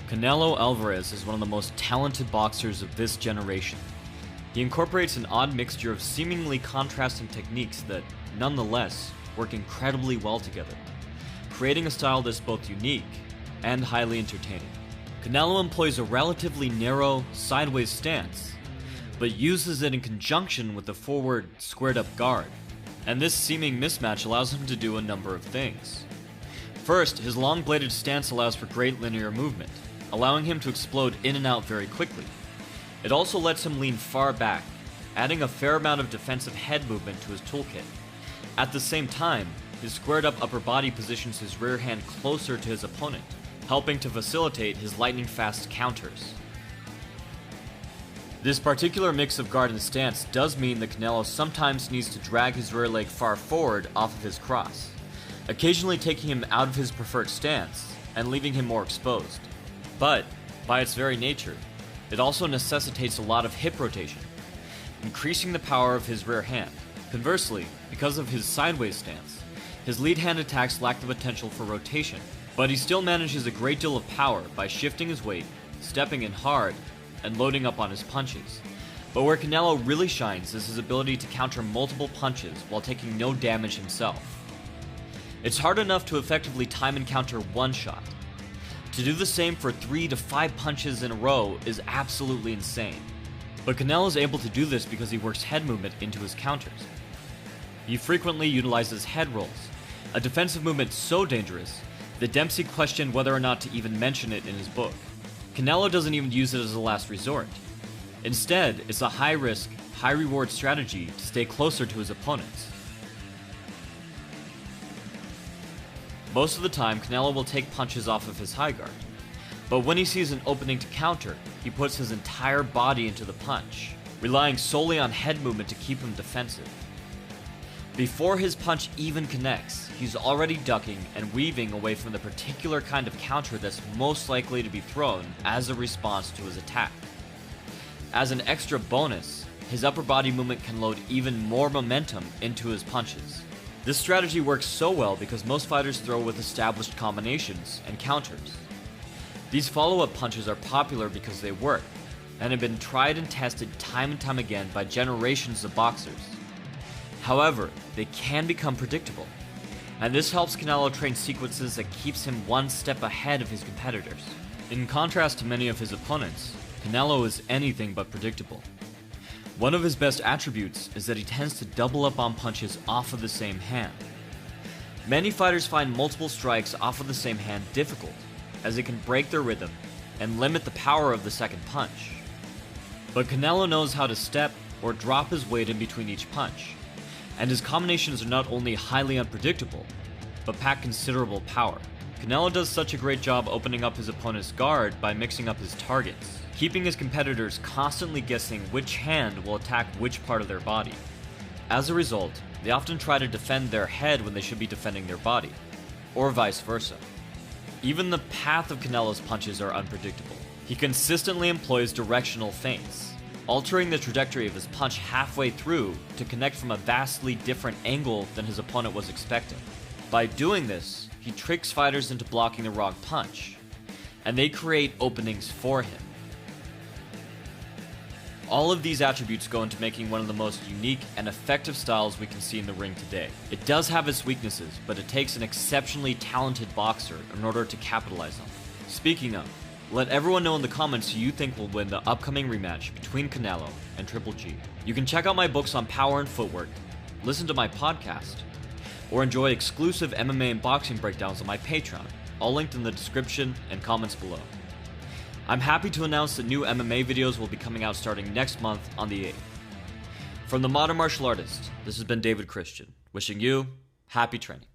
Canelo Alvarez is one of the most talented boxers of this generation. He incorporates an odd mixture of seemingly contrasting techniques that, nonetheless, work incredibly well together, creating a style that's both unique and highly entertaining. Canelo employs a relatively narrow, sideways stance, but uses it in conjunction with a forward, squared-up guard, and this seeming mismatch allows him to do a number of things. First, his long-bladed stance allows for great linear movement, allowing him to explode in and out very quickly. It also lets him lean far back, adding a fair amount of defensive head movement to his toolkit. At the same time, his squared-up upper body positions his rear hand closer to his opponent, helping to facilitate his lightning-fast counters. This particular mix of guard and stance does mean that Canelo sometimes needs to drag his rear leg far forward off of his cross, occasionally taking him out of his preferred stance and leaving him more exposed. But, by its very nature, it also necessitates a lot of hip rotation, increasing the power of his rear hand. Conversely, because of his sideways stance, his lead hand attacks lack the potential for rotation, but he still manages a great deal of power by shifting his weight, stepping in hard, and loading up on his punches. But where Canelo really shines is his ability to counter multiple punches while taking no damage himself. It's hard enough to effectively time and counter one shot. To do the same for 3 to 5 punches in a row is absolutely insane. But Canelo is able to do this because he works head movement into his counters. He frequently utilizes head rolls, a defensive movement so dangerous that Dempsey questioned whether or not to even mention it in his book. Canelo doesn't even use it as a last resort. Instead, it's a high-risk, high-reward strategy to stay closer to his opponents. Most of the time, Canelo will take punches off of his high guard, but when he sees an opening to counter, he puts his entire body into the punch, relying solely on head movement to keep him defensive. Before his punch even connects, he's already ducking and weaving away from the particular kind of counter that's most likely to be thrown as a response to his attack. As an extra bonus, his upper body movement can load even more momentum into his punches. This strategy works so well because most fighters throw with established combinations and counters. These follow-up punches are popular because they work, and have been tried and tested time and time again by generations of boxers. However, they can become predictable, and this helps Canelo train sequences that keeps him one step ahead of his competitors. In contrast to many of his opponents, Canelo is anything but predictable. One of his best attributes is that he tends to double up on punches off of the same hand. Many fighters find multiple strikes off of the same hand difficult, as it can break their rhythm and limit the power of the second punch. But Canelo knows how to step or drop his weight in between each punch, and his combinations are not only highly unpredictable, but pack considerable power. Canelo does such a great job opening up his opponent's guard by mixing up his targets, keeping his competitors constantly guessing which hand will attack which part of their body. As a result, they often try to defend their head when they should be defending their body, or vice versa. Even the path of Canelo's punches are unpredictable. He consistently employs directional feints, altering the trajectory of his punch halfway through to connect from a vastly different angle than his opponent was expecting. By doing this, he tricks fighters into blocking the wrong punch, and they create openings for him. All of these attributes go into making one of the most unique and effective styles we can see in the ring today. It does have its weaknesses, but it takes an exceptionally talented boxer in order to capitalize on them. Speaking of, let everyone know in the comments who you think will win the upcoming rematch between Canelo and Triple G. You can check out my books on power and footwork, listen to my podcast, or enjoy exclusive MMA and boxing breakdowns on my Patreon, all linked in the description and comments below. I'm happy to announce that new MMA videos will be coming out starting next month on the 8th. From the Modern Martial Artist, this has been David Christian, wishing you happy training.